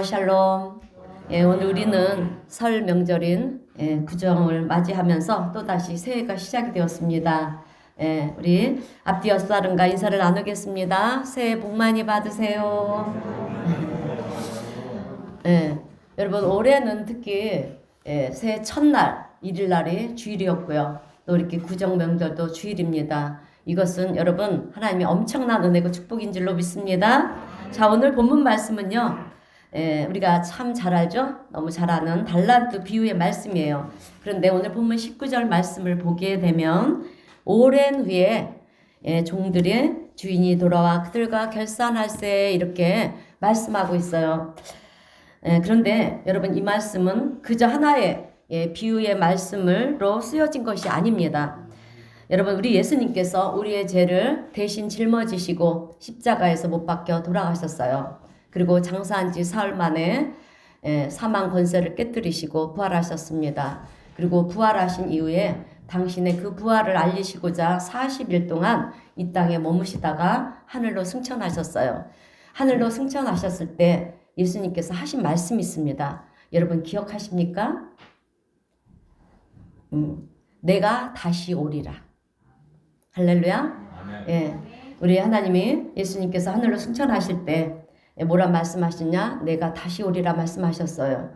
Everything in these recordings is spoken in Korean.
샬롬. 오늘 우리는 설 명절인 구정을 맞이하면서 또다시 새해가 시작이 되었습니다. 우리 앞뒤 옆사람과 인사를 나누겠습니다. 새해 복 많이 받으세요. 여러분 올해는 특히 새해 첫날 1일날이 주일이었고요. 또 이렇게 구정 명절도 주일입니다. 이것은 여러분 하나님의 엄청난 은혜고 축복인 줄로 믿습니다. 자, 오늘 본문 말씀은요. 우리가 참 잘 알죠? 너무 잘 아는 달란트 비유의 말씀이에요. 그런데 오늘 본문 19절 말씀을 보게 되면 오랜 후에 종들의 주인이 돌아와 그들과 결산할세 이렇게 말씀하고 있어요. 그런데 여러분 이 말씀은 그저 하나의 비유의 말씀으로 쓰여진 것이 아닙니다. 여러분 우리 예수님께서 우리의 죄를 대신 짊어지시고 십자가에서 못 박혀 돌아가셨어요. 그리고 장사한 지 사흘 만에 사망 권세를 깨뜨리시고 부활하셨습니다. 그리고 부활하신 이후에 당신의 그 부활을 알리시고자 40일 동안 이 땅에 머무시다가 하늘로 승천하셨어요. 하늘로 승천하셨을 때 예수님께서 하신 말씀이 있습니다. 여러분 기억하십니까? 내가 다시 오리라. 할렐루야. 우리 하나님이 예수님께서 하늘로 승천하실 때 뭐라 말씀하시냐? 내가 다시 오리라 말씀하셨어요.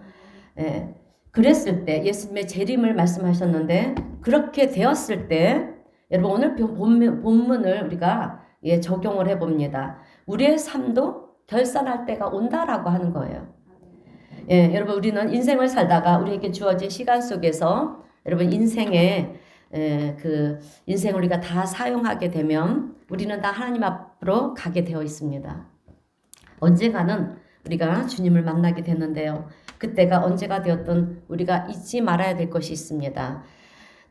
그랬을 때 예수님의 재림을 말씀하셨는데 그렇게 되었을 때 여러분 오늘 본문을 우리가 적용을 해봅니다. 우리의 삶도 결산할 때가 온다라고 하는 거예요. 여러분 우리는 인생을 살다가 우리에게 주어진 시간 속에서 여러분 인생의 그 인생을 우리가 다 사용하게 되면 우리는 다 하나님 앞으로 가게 되어 있습니다. 언젠가는 우리가 주님을 만나게 되는데요. 그때가 언제가 되었든 우리가 잊지 말아야 될 것이 있습니다.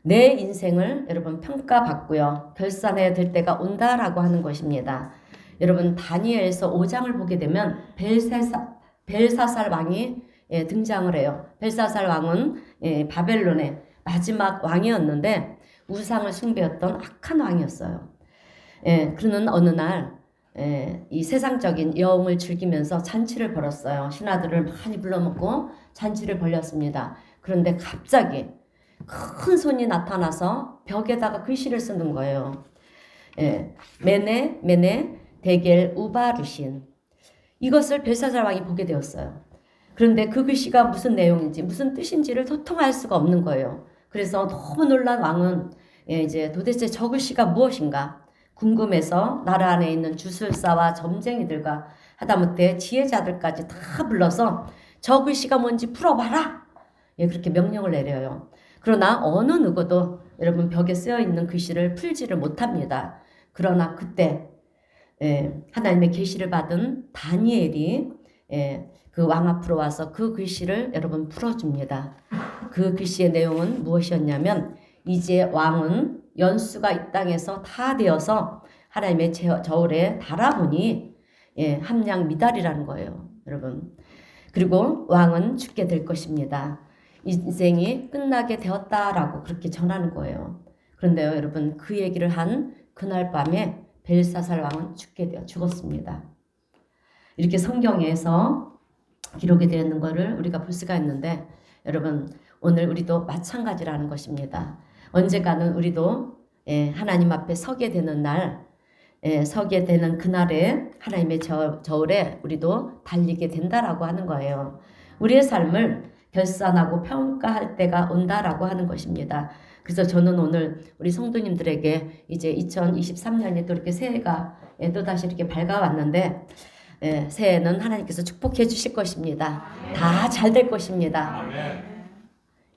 내 인생을 여러분 평가받고요. 결산해야 될 때가 온다라고 하는 것입니다. 여러분 다니엘서 5장을 보게 되면 벨사살 왕이 등장을 해요. 벨사살 왕은 바벨론의 마지막 왕이었는데 우상을 숭배했던 악한 왕이었어요. 그는 어느 날 이 세상적인 여흥을 즐기면서 잔치를 벌였어요. 신하들을 많이 불러놓고 잔치를 벌였습니다. 그런데 갑자기 큰 손이 나타나서 벽에다가 글씨를 쓰는 거예요. 메네 데겔 우바르신. 이것을 벨사살 왕이 보게 되었어요. 그런데 그 글씨가 무슨 내용인지 무슨 뜻인지를 도통 알 수가 없는 거예요. 그래서 너무 놀란 왕은 이제 도대체 저 글씨가 무엇인가 궁금해서 나라 안에 있는 주술사와 점쟁이들과 하다못해 지혜자들까지 다 불러서 저 글씨가 뭔지 풀어봐라. 그렇게 명령을 내려요. 그러나 어느 누구도 여러분 벽에 쓰여 있는 글씨를 풀지를 못합니다. 그러나 그때 하나님의 계시를 받은 다니엘이 그 왕 앞으로 와서 그 글씨를 여러분 풀어줍니다. 그 글씨의 내용은 무엇이었냐면 이제 왕은 연수가 이 땅에서 다 되어서 하나님의 저울에 달아보니 함량 미달이라는 거예요. 여러분. 그리고 왕은 죽게 될 것입니다. 인생이 끝나게 되었다라고 그렇게 전하는 거예요. 그런데요 여러분 그 얘기를 한 그날 밤에 벨사살 왕은 죽었습니다. 이렇게 성경에서 기록이 되어 있는 것을 우리가 볼 수가 있는데 여러분 오늘 우리도 마찬가지라는 것입니다. 언젠가는 우리도 하나님 앞에 서게 되는 날, 서게 되는 그날에 하나님의 저울에 우리도 달리게 된다라고 하는 거예요. 우리의 삶을 결산하고 평가할 때가 온다라고 하는 것입니다. 그래서 저는 오늘 우리 성도님들에게 이제 2023년이 또 이렇게 새해가 또다시 이렇게 밝아왔는데 새해는 하나님께서 축복해 주실 것입니다. 다 잘 될 것입니다.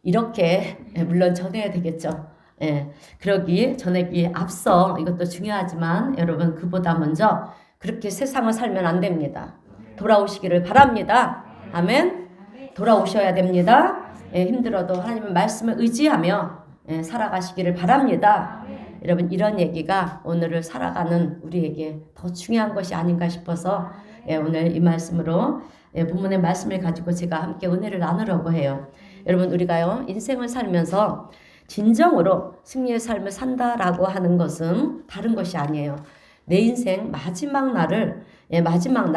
이렇게 물론 전해야 되겠죠. 그러기 전하기 앞서 이것도 중요하지만 여러분 그보다 먼저 그렇게 세상을 살면 안 됩니다. 돌아오시기를 바랍니다. 아멘. 돌아오셔야 됩니다. 힘들어도 하나님의 말씀을 의지하며 살아가시기를 바랍니다. 여러분 이런 얘기가 오늘을 살아가는 우리에게 더 중요한 것이 아닌가 싶어서 오늘 이 말씀으로 본문의 말씀을 가지고 제가 함께 은혜를 나누려고 해요. 여러분 우리가요 인생을 살면서 진정으로 승리의 삶을 산다라고 하는 것은 다른 것이 아니에요. 내 인생 마지막 날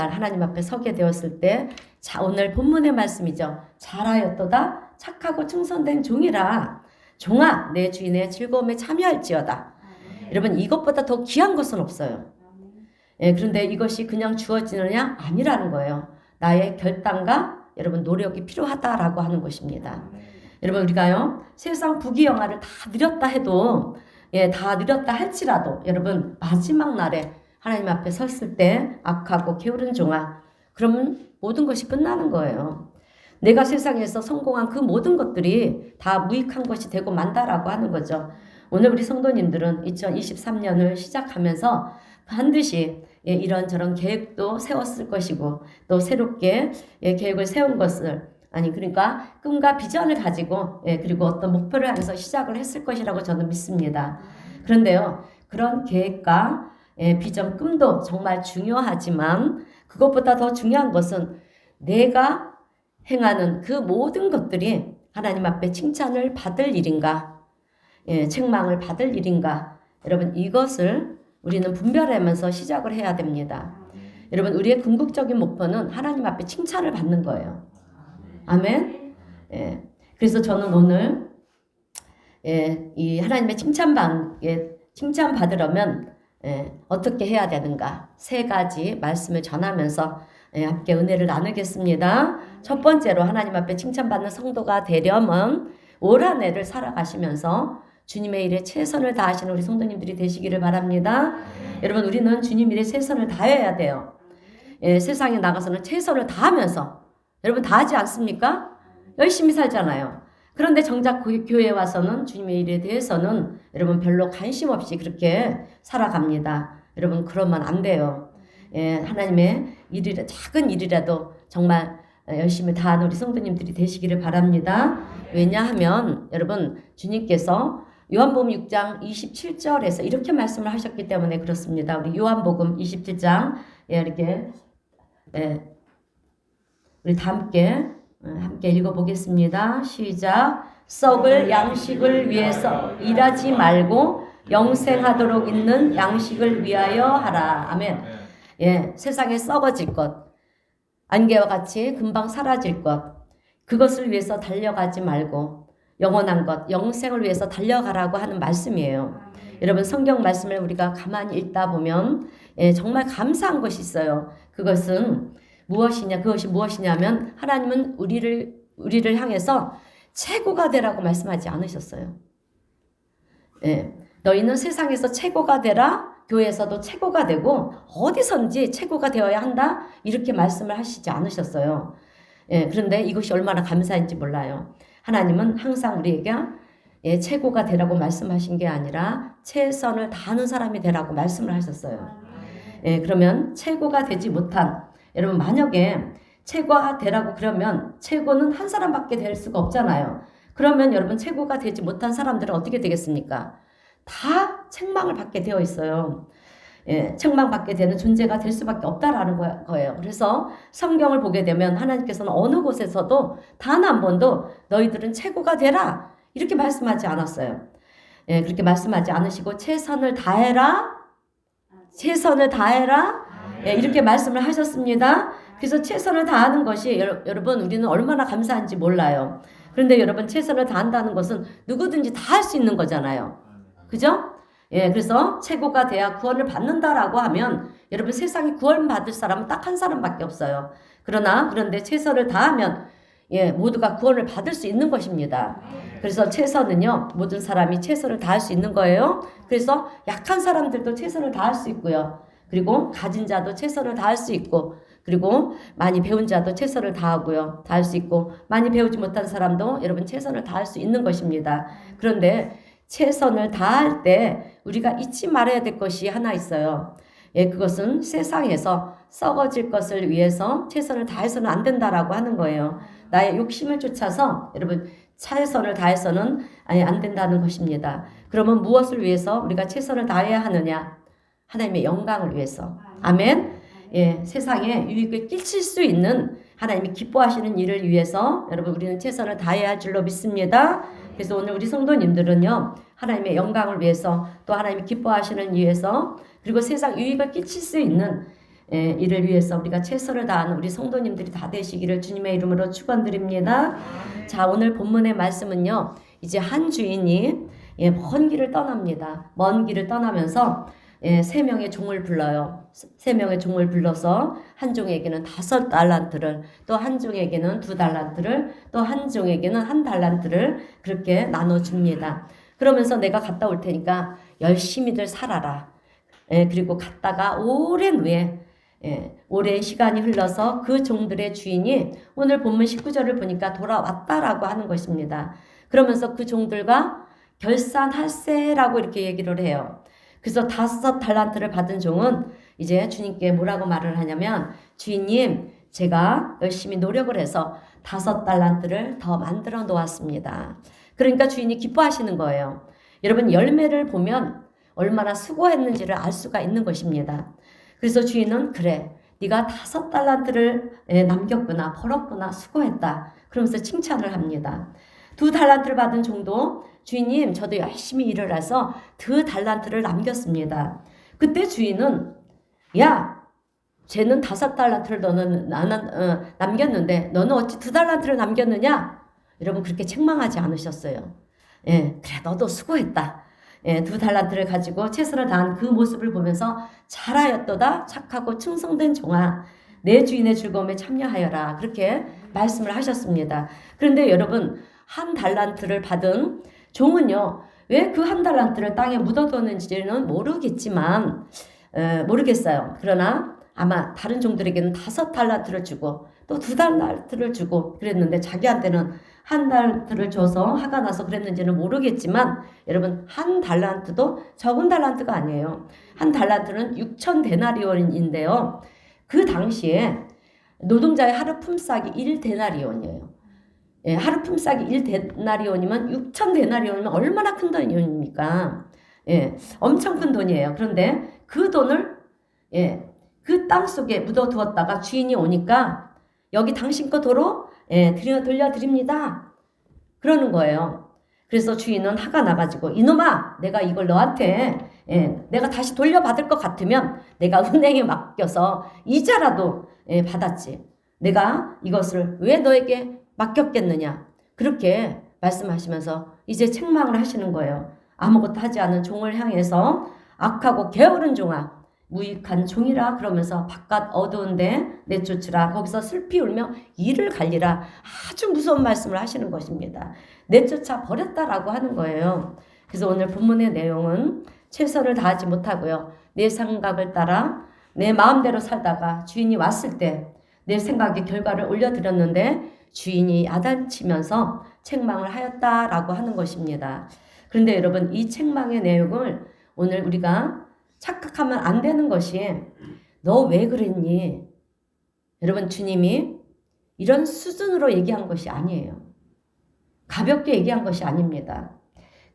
하나님 앞에 서게 되었을 때 자, 오늘 본문의 말씀이죠. 잘하였도다 착하고 충성된 종이라. 종아 내 주인의 즐거움에 참여할지어다. 여러분 이것보다 더 귀한 것은 없어요. 예, 그런데 이것이 그냥 주어지느냐? 아니라는 거예요. 나의 결단과 여러분 노력이 필요하다라고 하는 것입니다. 여러분 우리가요 세상 부귀영화를 다 누렸다 해도 다 누렸다 할지라도 여러분 마지막 날에 하나님 앞에 섰을 때 악하고 게으른 종아 그러면 모든 것이 끝나는 거예요. 내가 세상에서 성공한 그 모든 것들이 다 무익한 것이 되고 만다라고 하는 거죠. 오늘 우리 성도님들은 2023년을 시작하면서 반드시 이런저런 계획도 세웠을 것이고 또 새롭게 계획을 세운 것을 그러니까 꿈과 비전을 가지고 그리고 어떤 목표를 향해서 시작을 했을 것이라고 저는 믿습니다. 그런데요 그런 계획과 비전 꿈도 정말 중요하지만 그것보다 더 중요한 것은 내가 행하는 그 모든 것들이 하나님 앞에 칭찬을 받을 일인가 책망을 받을 일인가 여러분 이것을 우리는 분별하면서 시작을 해야 됩니다. 여러분 우리의 궁극적인 목표는 하나님 앞에 칭찬을 받는 거예요. 아멘. 그래서 저는 오늘 이 하나님의 칭찬 받으려면 어떻게 해야 되는가 3가지 말씀을 전하면서 함께 은혜를 나누겠습니다. 첫 번째로 하나님 앞에 칭찬받는 성도가 되려면 올 한 해를 살아가시면서 주님의 일에 최선을 다하시는 우리 성도님들이 되시기를 바랍니다. 여러분 우리는 주님 일에 최선을 다해야 돼요. 세상에 나가서는 최선을 다하면서 여러분 다하지 않습니까? 열심히 살잖아요. 그런데 정작 교회에 와서는 주님의 일에 대해서는 여러분 별로 관심 없이 그렇게 살아갑니다. 여러분 그러면 안 돼요. 하나님의 일이라 작은 일이라도 정말 열심히 다하는 우리 성도님들이 되시기를 바랍니다. 왜냐하면 여러분 주님께서 요한복음 6장 27절에서 이렇게 말씀을 하셨기 때문에 그렇습니다. 우리 요한복음 27장 이렇게 우리 다 함께 읽어보겠습니다. 시작. 썩을 양식을 위해서 일하지 말고 영생하도록 있는 양식을 위하여 하라. 아멘. 세상에 썩어질 것, 안개와 같이 금방 사라질 것, 그것을 위해서 달려가지 말고 영원한 것, 영생을 위해서 달려가라고 하는 말씀이에요. 여러분 성경 말씀을 우리가 가만히 읽다 보면 정말 감사한 것이 있어요. 그것이 무엇이냐면 하나님은 우리를 향해서 최고가 되라고 말씀하지 않으셨어요. 너희는 세상에서 최고가 되라. 교회에서도 최고가 되고 어디선지 최고가 되어야 한다. 이렇게 말씀을 하시지 않으셨어요. 그런데 이것이 얼마나 감사한지 몰라요. 하나님은 항상 우리에게 최고가 되라고 말씀하신 게 아니라 최선을 다하는 사람이 되라고 말씀을 하셨어요. 그러면 최고가 되지 못한 여러분 만약에 최고가 되라고 그러면 최고는 한 사람밖에 될 수가 없잖아요. 그러면 여러분 최고가 되지 못한 사람들은 어떻게 되겠습니까? 다 책망을 받게 되어 있어요. 책망받게 되는 존재가 될 수밖에 없다라는 거예요. 그래서 성경을 보게 되면 하나님께서는 어느 곳에서도 단 한 번도 너희들은 최고가 되라 이렇게 말씀하지 않았어요. 그렇게 말씀하지 않으시고 최선을 다해라 이렇게 말씀을 하셨습니다. 그래서 최선을 다하는 것이 여러분 우리는 얼마나 감사한지 몰라요. 그런데 여러분 최선을 다한다는 것은 누구든지 다 할 수 있는 거잖아요. 그죠? 그래서 최고가 돼야 구원을 받는다라고 하면 여러분 세상에 구원 받을 사람은 딱 한 사람밖에 없어요. 그런데 최선을 다하면 모두가 구원을 받을 수 있는 것입니다. 그래서 최선은요 모든 사람이 최선을 다할 수 있는 거예요. 그래서 약한 사람들도 최선을 다할 수 있고요. 그리고 가진 자도 최선을 다할 수 있고 그리고 많이 배운 자도 최선을 다하고요. 다할 수 있고 많이 배우지 못한 사람도 여러분 최선을 다할 수 있는 것입니다. 그런데 최선을 다할 때 우리가 잊지 말아야 될 것이 하나 있어요. 그것은 세상에서 썩어질 것을 위해서 최선을 다해서는 안 된다라고 하는 거예요. 나의 욕심을 쫓아서 여러분 최선을 다해서는 안 된다는 것입니다. 그러면 무엇을 위해서 우리가 최선을 다해야 하느냐? 하나님의 영광을 위해서. 아멘. 세상에 유익을 끼칠 수 있는 하나님이 기뻐하시는 일을 위해서 여러분 우리는 최선을 다해야 할 줄로 믿습니다. 그래서 오늘 우리 성도님들은요 하나님의 영광을 위해서 또 하나님이 기뻐하시는 위해서 그리고 세상 유익을 끼칠 수 있는 이를 위해서 우리가 최선을 다하는 우리 성도님들이 다 되시기를 주님의 이름으로 축원드립니다. 자, 오늘 본문의 말씀은요. 이제 한 주인이 먼 길을 떠납니다. 먼 길을 떠나면서 세 명의 종을 불러요. 세 명의 종을 불러서 한 종에게는 5달란트를, 또 한 종에게는 2달란트를, 또 한 종에게는 1달란트를 그렇게 나눠줍니다. 그러면서 내가 갔다 올 테니까 열심히들 살아라. 그리고 갔다가 오랜 후에 오랜 시간이 흘러서 그 종들의 주인이 오늘 본문 19절을 보니까 돌아왔다라고 하는 것입니다. 그러면서 그 종들과 결산할세라고 이렇게 얘기를 해요. 그래서 5달란트를 받은 종은 이제 주님께 뭐라고 말을 하냐면, 주인님, 제가 열심히 노력을 해서 5달란트를 더 만들어 놓았습니다. 그러니까 주인이 기뻐하시는 거예요. 여러분, 열매를 보면 얼마나 수고했는지를 알 수가 있는 것입니다. 그래서 주인은 그래, 네가 5달란트를 남겼구나, 벌었구나, 수고했다. 그러면서 칭찬을 합니다. 2달란트를 받은 종도 주인님, 저도 열심히 일을 해서 2달란트를 남겼습니다. 그때 주인은 야, 쟤는 5달란트를 너는 남겼는데 너는 어찌 2달란트를 남겼느냐? 여러분, 그렇게 책망하지 않으셨어요. 그래, 너도 수고했다. 2달란트를 가지고 최선을 다한 그 모습을 보면서 잘하였도다, 착하고 충성된 종아, 내 주인의 즐거움에 참여하여라, 그렇게 말씀을 하셨습니다. 그런데 여러분, 1달란트를 받은 종은요, 왜 그 1달란트를 땅에 묻어뒀는지는 모르겠어요. 그러나 아마 다른 종들에게는 5달란트를 주고 또 2달란트를 주고 그랬는데, 자기한테는 1달란트를 줘서 화가 나서 그랬는지는 모르겠지만, 여러분, 1달란트도 적은 달란트가 아니에요. 1달란트는 6,000데나리온인데요. 그 당시에 노동자의 하루 품삯이 1데나리온이에요. 하루 품삯이 1데나리온이면 6,000데나리온이면 얼마나 큰 돈입니까? 엄청 큰 돈이에요. 그런데 그 돈을 그 땅 속에 묻어두었다가 주인이 오니까 여기 당신 거 도로 돌려드립니다. 그러는 거예요. 그래서 주인은 화가 나가지고, 이놈아, 내가 이걸 너한테 내가 다시 돌려받을 것 같으면 내가 은행에 맡겨서 이자라도 받았지. 내가 이것을 왜 너에게 맡겼겠느냐. 그렇게 말씀하시면서 이제 책망을 하시는 거예요. 아무것도 하지 않은 종을 향해서 악하고 게으른 종아, 무익한 종이라, 그러면서 바깥 어두운데 내쫓으라, 거기서 슬피 울며 이를 갈리라, 아주 무서운 말씀을 하시는 것입니다. 내쫓아 버렸다라고 하는 거예요. 그래서 오늘 본문의 내용은 최선을 다하지 못하고요, 내 생각을 따라 내 마음대로 살다가 주인이 왔을 때 내 생각의 결과를 올려드렸는데 주인이 야단치면서 책망을 하였다라고 하는 것입니다. 그런데 여러분, 이 책망의 내용을 오늘 우리가 착각하면 안 되는 것이, 너 왜 그랬니? 여러분, 주님이 이런 수준으로 얘기한 것이 아니에요. 가볍게 얘기한 것이 아닙니다.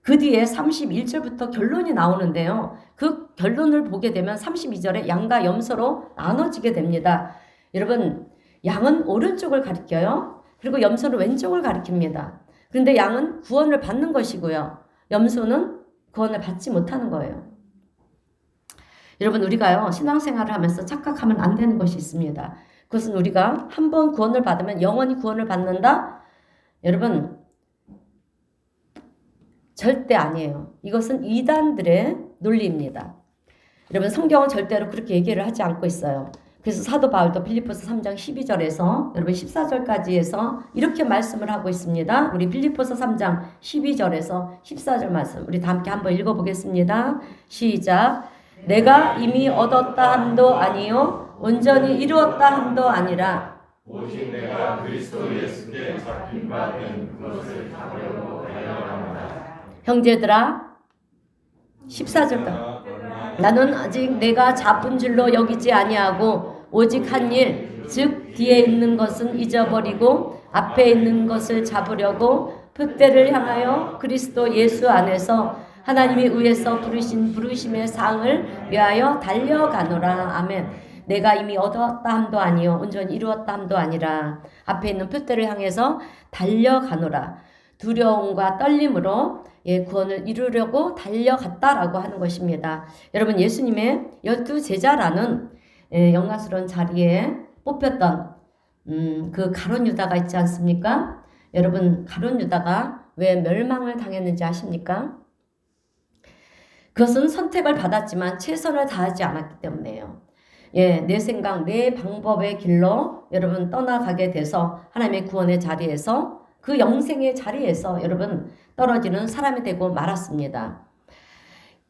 그 뒤에 31절부터 결론이 나오는데요. 그 결론을 보게 되면 32절에 양과 염소로 나눠지게 됩니다. 여러분, 양은 오른쪽을 가리켜요. 그리고 염소는 왼쪽을 가리킵니다. 그런데 양은 구원을 받는 것이고요, 염소는 구원을 받지 못하는 거예요. 여러분, 우리가요, 신앙생활을 하면서 착각하면 안 되는 것이 있습니다. 그것은 우리가 한 번 구원을 받으면 영원히 구원을 받는다? 여러분, 절대 아니에요. 이것은 이단들의 논리입니다. 여러분, 성경은 절대로 그렇게 얘기를 하지 않고 있어요. 그래서 사도 바울도 빌립보서 3장 12절에서 여러분 14절까지 해서 이렇게 말씀을 하고 있습니다. 우리 빌립보서 3장 12절에서 14절 말씀, 우리 다 함께 한번 읽어보겠습니다. 시작. 내가 이미 얻었다 함도 아니요 온전히 이루었다 함도 아니라 오직 내가 그리스도 예수께 잡힌 바 된 그것을 잡으려고 달려갑니다. 형제들아, 14절까지. 나는 아직 내가 잡은 줄로 여기지 아니하고 오직 한 일, 즉 뒤에 있는 것은 잊어버리고 앞에 있는 것을 잡으려고 표대를 향하여 그리스도 예수 안에서 하나님이 의에서 부르신 부르심의 상을 위하여 달려가노라. 아멘. 내가 이미 얻었다 함도 아니요 온전히 이루었다 함도 아니라 앞에 있는 표대를 향해서 달려가노라. 두려움과 떨림으로 구원을 이루려고 달려갔다라고 하는 것입니다. 여러분, 예수님의 12제자라는 영광스러운 자리에 뽑혔던 그 가룟 유다가 있지 않습니까? 여러분, 가룟 유다가 왜 멸망을 당했는지 아십니까? 그것은 선택을 받았지만 최선을 다하지 않았기 때문에요. 내 생각, 내 방법의 길로 여러분 떠나가게 돼서 하나님의 구원의 자리에서 그 영생의 자리에서 여러분 떨어지는 사람이 되고 말았습니다.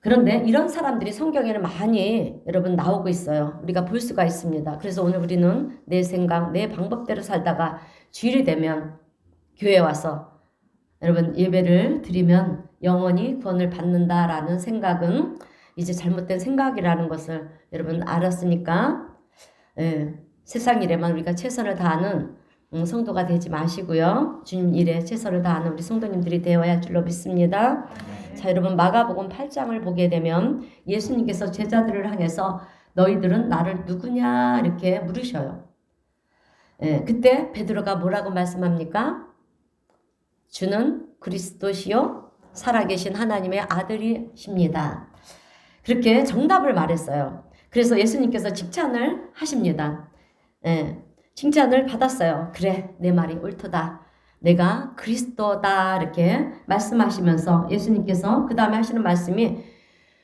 그런데 이런 사람들이 성경에는 많이 여러분 나오고 있어요. 우리가 볼 수가 있습니다. 그래서 오늘 우리는 내 생각, 내 방법대로 살다가 주일이 되면 교회에 와서 여러분 예배를 드리면 영원히 구원을 받는다라는 생각은 이제 잘못된 생각이라는 것을 여러분 알았으니까 세상 일에만 우리가 최선을 다하는 성도가 되지 마시고요. 주님 일에 최선을 다하는 우리 성도님들이 되어야 할 줄로 믿습니다. 자, 여러분 마가복음 8장을 보게 되면 예수님께서 제자들을 향해서 너희들은 나를 누구냐 이렇게 물으셔요. 그때 베드로가 뭐라고 말씀합니까? 주는 그리스도시요 살아계신 하나님의 아들이십니다. 그렇게 정답을 말했어요. 그래서 예수님께서 칭찬을 하십니다. 칭찬을 받았어요. 그래, 내 말이 옳도다. 내가 그리스도다 이렇게 말씀하시면서 예수님께서 그 다음에 하시는 말씀이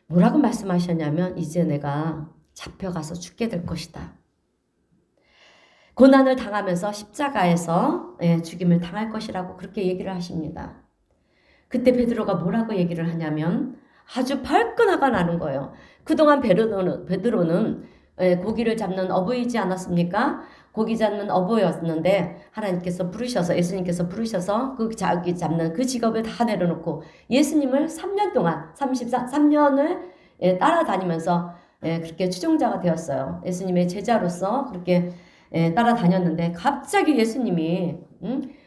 뭐라고 말씀하셨냐면 이제 내가 잡혀가서 죽게 될 것이다. 고난을 당하면서 십자가에서 죽임을 당할 것이라고 그렇게 얘기를 하십니다. 그때 베드로가 뭐라고 얘기를 하냐면 아주 발끈화가 나는 거예요. 그동안 베드로는 고기를 잡는 어부이지 않았습니까? 고기 잡는 어부였는데 하나님께서 부르셔서 예수님께서 부르셔서 그 고기 잡는 그 직업을 다 내려놓고 예수님을 3년 동안 3년을 따라다니면서 그렇게 추종자가 되었어요. 예수님의 제자로서 그렇게 따라다녔는데 갑자기 예수님이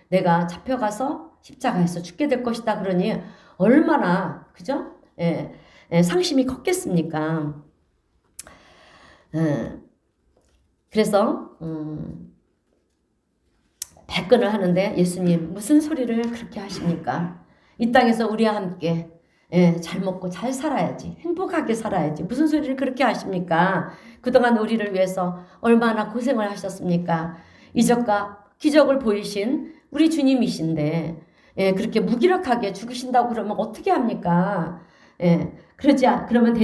내가 잡혀가서 십자가에서 죽게 될 것이다 그러니 얼마나 그죠? 상심이 컸겠습니까? 그래서 발끈을 하는데 예수님 무슨 소리를 그렇게 하십니까? 이 땅에서 우리와 함께 잘 먹고 잘 살아야지 행복하게 살아야지 무슨 소리를 그렇게 하십니까? 그동안 우리를 위해서 얼마나 고생을 하셨습니까? 이적과 기적을 보이신 우리 주님이신데 그렇게 무기력하게 죽으신다고 그러면 어떻게 합니까? 그러면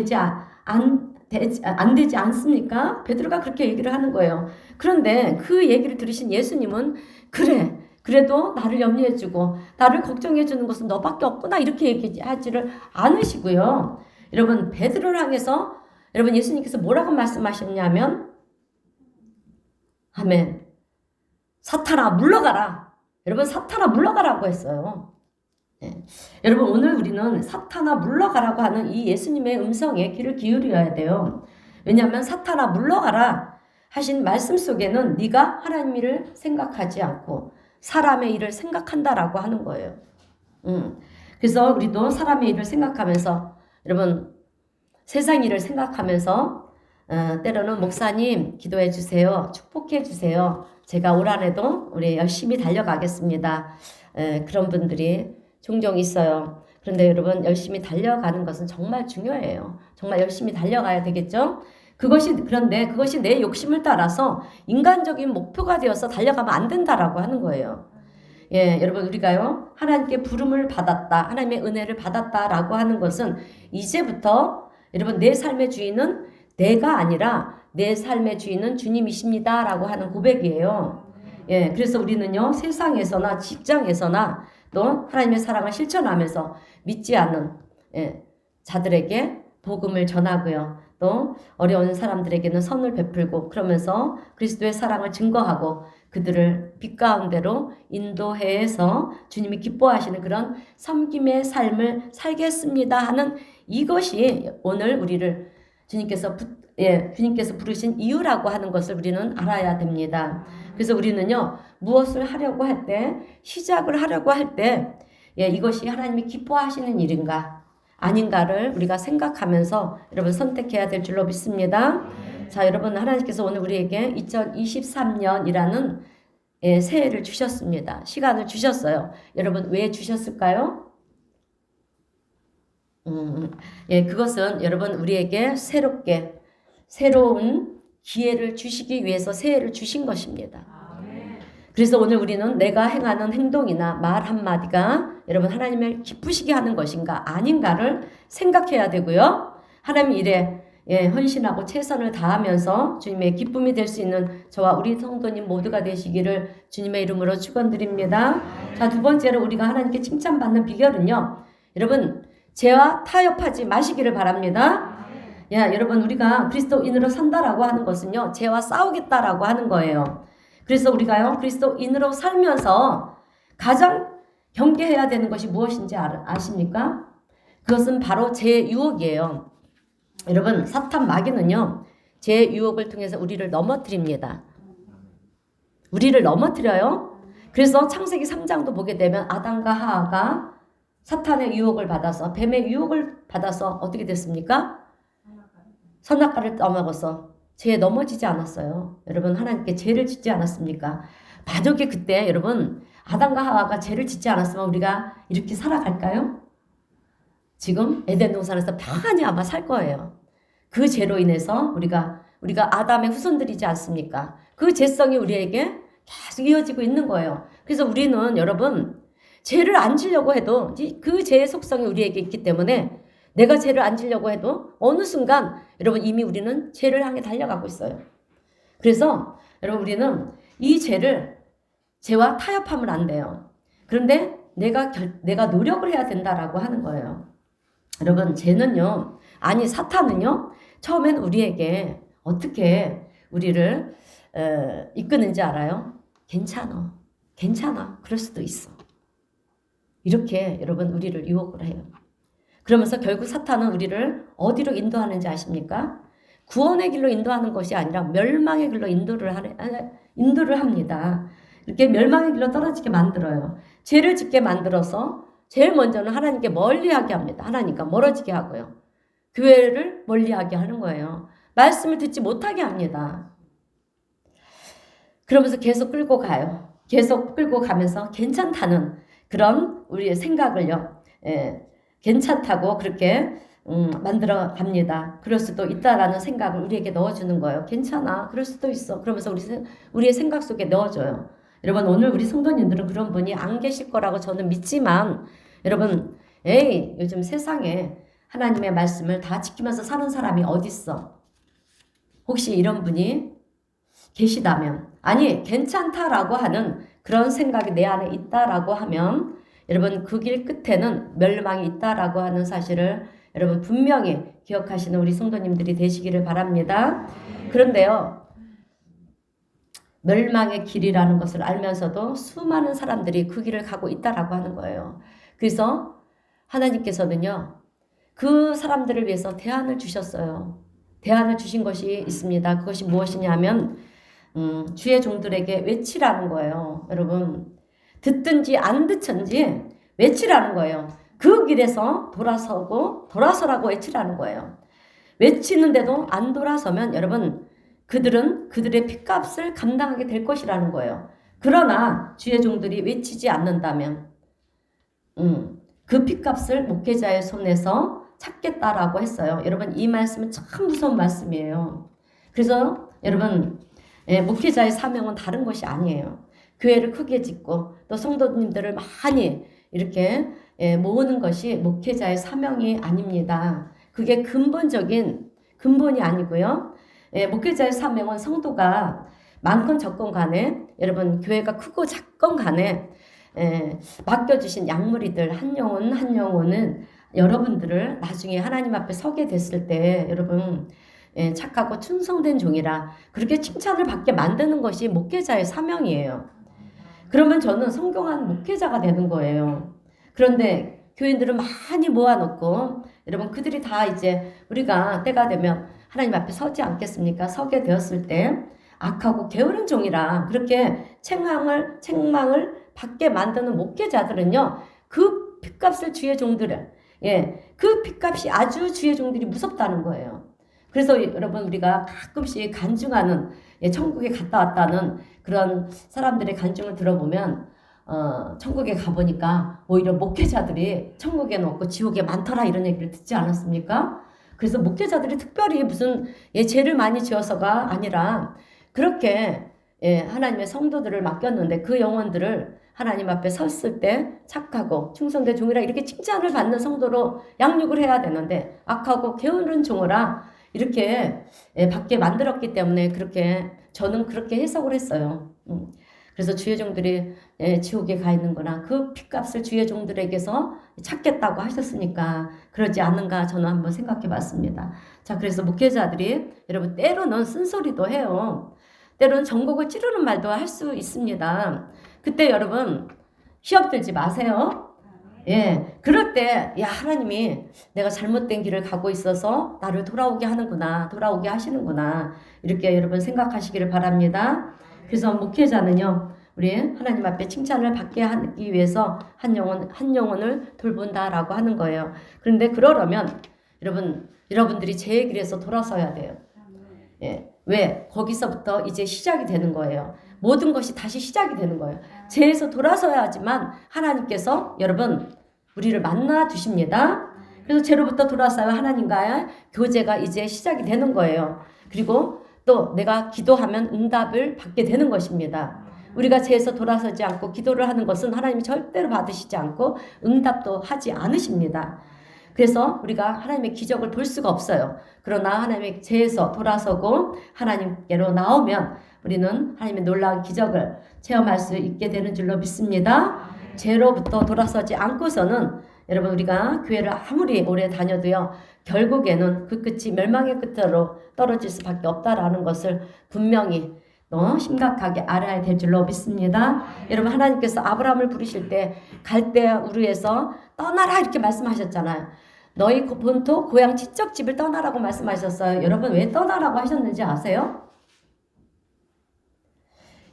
안 되지 않습니까? 베드로가 그렇게 얘기를 하는 거예요. 그런데 그 얘기를 들으신 예수님은 그래 그래도 나를 염려해주고 나를 걱정해주는 것은 너밖에 없구나 이렇게 얘기하지를 않으시고요. 여러분 베드로를 향해서 여러분 예수님께서 뭐라고 말씀하셨냐면 아멘 사탄아 물러가라. 여러분 사탄아 물러가라고 했어요. 여러분 오늘 우리는 사탄아 물러가라고 하는 이 예수님의 음성에 귀를 기울여야 돼요. 왜냐하면 사탄아 물러가라 하신 말씀 속에는 네가 하나님 일을 생각하지 않고 사람의 일을 생각한다라고 하는 거예요. 그래서 우리도 사람의 일을 생각하면서 여러분 세상 일을 생각하면서 때로는 목사님 기도해 주세요. 축복해 주세요. 제가 올 한해도 우리 열심히 달려가겠습니다. 그런 분들이 종종 있어요. 그런데 여러분 열심히 달려가는 것은 정말 중요해요. 정말 열심히 달려가야 되겠죠? 그런데 그것이 내 욕심을 따라서 인간적인 목표가 되어서 달려가면 안 된다라고 하는 거예요. 여러분 우리가요 하나님께 부름을 받았다, 하나님의 은혜를 받았다라고 하는 것은 이제부터 여러분 내 삶의 주인은 내가 아니라 내 삶의 주인은 주님이십니다라고 하는 고백이에요. 그래서 우리는요 세상에서나 직장에서나 또 하나님의 사랑을 실천하면서 믿지 않는 자들에게 복음을 전하고요. 또 어려운 사람들에게는 선을 베풀고 그러면서 그리스도의 사랑을 증거하고 그들을 빛 가운데로 인도해서 주님이 기뻐하시는 그런 섬김의 삶을 살겠습니다 하는 이것이 오늘 우리를 주님께서 부르신 이유라고 하는 것을 우리는 알아야 됩니다. 그래서 우리는요 무엇을 하려고 할 때 시작을 하려고 할 때 이것이 하나님이 기뻐하시는 일인가 아닌가를 우리가 생각하면서 여러분 선택해야 될 줄로 믿습니다. 자 여러분 하나님께서 오늘 우리에게 2023년이라는 새해를 주셨습니다. 시간을 주셨어요. 여러분 왜 주셨을까요? 그것은 여러분 우리에게 새로운 기회를 주시기 위해서 새해를 주신 것입니다. 그래서 오늘 우리는 내가 행하는 행동이나 말 한마디가 여러분 하나님을 기쁘시게 하는 것인가 아닌가를 생각해야 되고요. 하나님 일에 헌신하고 최선을 다하면서 주님의 기쁨이 될 수 있는 저와 우리 성도님 모두가 되시기를 주님의 이름으로 축원드립니다. 자, 두 번째로 우리가 하나님께 칭찬받는 비결은요. 여러분 죄와 타협하지 마시기를 바랍니다. 여러분 우리가 그리스도인으로 산다라고 하는 것은요. 죄와 싸우겠다라고 하는 거예요. 그래서 우리가요. 그리스도인으로 살면서 가장 경계해야 되는 것이 무엇인지 아십니까? 그것은 바로 죄의 유혹이에요. 여러분 사탄 마귀는요. 죄의 유혹을 통해서 우리를 넘어뜨립니다. 우리를 넘어뜨려요. 그래서 창세기 3장도 보게 되면 아담과 하와가 사탄의 유혹을 받아서 뱀의 유혹을 받아서 어떻게 됐습니까? 선악과를 떠먹어서 죄에 넘어지지 않았어요. 여러분 하나님께 죄를 짓지 않았습니까? 만약에 그때 여러분 아담과 하와가 죄를 짓지 않았으면 우리가 이렇게 살아갈까요? 지금 에덴 동산에서 평안히 아마 살 거예요. 그 죄로 인해서 우리가 아담의 후손들이지 않습니까? 그 죄성이 우리에게 계속 이어지고 있는 거예요. 그래서 우리는 여러분 죄를 안 지려고 해도 그 죄의 속성이 우리에게 있기 때문에 내가 죄를 안 지려고 해도 어느 순간 여러분 이미 우리는 죄를 향해 달려가고 있어요. 그래서 여러분 우리는 이 죄와 타협하면 안 돼요. 그런데 내가 노력을 해야 된다라고 하는 거예요. 여러분 죄는요, 아니 사탄은요, 처음엔 우리에게 어떻게 우리를 이끄는지 알아요? 괜찮아, 그럴 수도 있어. 이렇게 여러분 우리를 유혹을 해요. 그러면서 결국 사탄은 우리를 어디로 인도하는지 아십니까? 구원의 길로 인도하는 것이 아니라 멸망의 길로 인도를 합니다. 이렇게 멸망의 길로 떨어지게 만들어요. 죄를 짓게 만들어서 제일 먼저는 하나님께 멀리하게 합니다. 하나님과 멀어지게 하고요. 교회를 멀리하게 하는 거예요. 말씀을 듣지 못하게 합니다. 그러면서 계속 끌고 가요. 계속 끌고 가면서 괜찮다는 그런 우리의 생각을요. 괜찮다고 그렇게 만들어 갑니다. 그럴 수도 있다라는 생각을 우리에게 넣어주는 거예요. 괜찮아. 그럴 수도 있어. 그러면서 우리의 생각 속에 넣어줘요. 여러분 오늘 우리 성도님들은 그런 분이 안 계실 거라고 저는 믿지만 여러분 요즘 세상에 하나님의 말씀을 다 지키면서 사는 사람이 어딨어? 혹시 이런 분이 계시다면 아니 괜찮다라고 하는 그런 생각이 내 안에 있다라고 하면 여러분 그 길 끝에는 멸망이 있다라고 하는 사실을 여러분 분명히 기억하시는 우리 성도님들이 되시기를 바랍니다. 그런데요. 멸망의 길이라는 것을 알면서도 수많은 사람들이 그 길을 가고 있다라고 하는 거예요. 그래서 하나님께서는요. 그 사람들을 위해서 대안을 주셨어요. 대안을 주신 것이 있습니다. 그것이 무엇이냐면 주의 종들에게 외치라는 거예요. 여러분 듣든지 안 듣든지 외치라는 거예요. 그 길에서 돌아서라고 외치라는 거예요. 외치는데도 안 돌아서면 여러분 그들은 그들의 핏값을 감당하게 될 것이라는 거예요. 그러나 주의 종들이 외치지 않는다면 그 핏값을 목회자의 손에서 찾겠다라고 했어요. 여러분 이 말씀은 참 무서운 말씀이에요. 그래서 여러분 목회자의 사명은 다른 것이 아니에요. 교회를 크게 짓고 또 성도님들을 많이 이렇게 모으는 것이 목회자의 사명이 아닙니다. 그게 근본이 아니고요. 목회자의 사명은 성도가 많건 적건 간에 여러분 교회가 크고 작건 간에 맡겨주신 양무리들 한 영혼은 여러분들을 나중에 하나님 앞에 서게 됐을 때 여러분 착하고 충성된 종이라 그렇게 칭찬을 받게 만드는 것이 목회자의 사명이에요. 그러면 저는 성공한 목회자가 되는 거예요. 그런데 교인들을 많이 모아놓고 여러분 그들이 다 이제 우리가 때가 되면 하나님 앞에 서지 않겠습니까? 서게 되었을 때 악하고 게으른 종이라 그렇게 책망을 받게 만드는 목회자들은요. 그 핏값을 주의 종들을 그 핏값이 아주 주의 종들이 무섭다는 거예요. 그래서 여러분 우리가 가끔씩 간증하는 천국에 갔다 왔다는 그런 사람들의 간증을 들어보면 천국에 가보니까 오히려 목회자들이 천국에는 없고 지옥에 많더라 이런 얘기를 듣지 않았습니까? 그래서 목회자들이 특별히 무슨 죄를 많이 지어서가 아니라 그렇게 하나님의 성도들을 맡겼는데 그 영혼들을 하나님 앞에 섰을 때 착하고 충성된 종이라 이렇게 칭찬을 받는 성도로 양육을 해야 되는데 악하고 게으른 종이라 이렇게 받게 만들었기 때문에 그렇게 저는 그렇게 해석을 했어요. 그래서 주의 종들이 지옥에 가 있는 거나 그 핏값을 주의 종들에게서 찾겠다고 하셨으니까 그러지 않는가 저는 한번 생각해 봤습니다. 자, 그래서 목회자들이 여러분 때로는 쓴소리도 해요. 때로는 전곡을 찌르는 말도 할 수 있습니다. 그때 여러분 시험 들지 마세요. 그럴 때, 하나님이 내가 잘못된 길을 가고 있어서 나를 돌아오게 하는구나, 돌아오게 하시는구나, 이렇게 여러분 생각하시기를 바랍니다. 그래서 목회자는요, 우리 하나님 앞에 칭찬을 받게 하기 위해서 한 영혼을 돌본다라고 하는 거예요. 그런데 그러려면, 여러분들이 제 길에서 돌아서야 돼요. 왜? 거기서부터 이제 시작이 되는 거예요. 모든 것이 다시 시작이 되는 거예요. 죄에서 돌아서야지만 하나님께서 여러분 우리를 만나 주십니다. 그래서 죄로부터 돌아서야 하나님과의 교제가 이제 시작이 되는 거예요. 그리고 또 내가 기도하면 응답을 받게 되는 것입니다. 우리가 죄에서 돌아서지 않고 기도를 하는 것은 하나님이 절대로 받으시지 않고 응답도 하지 않으십니다. 그래서 우리가 하나님의 기적을 볼 수가 없어요. 그러나 하나님의 죄에서 돌아서고 하나님께로 나오면 우리는 하나님의 놀라운 기적을 체험할 수 있게 되는 줄로 믿습니다. 죄로부터 돌아서지 않고서는 여러분 우리가 교회를 아무리 오래 다녀도요. 결국에는 그 끝이 멸망의 끝으로 떨어질 수밖에 없다라는 것을 분명히 심각하게 알아야 될 줄로 믿습니다. 여러분 하나님께서 아브라함을 부르실 때 갈대아 우르에서 떠나라 이렇게 말씀하셨잖아요. 너희 본토 고향 친척 집을 떠나라고 말씀하셨어요. 여러분 왜 떠나라고 하셨는지 아세요?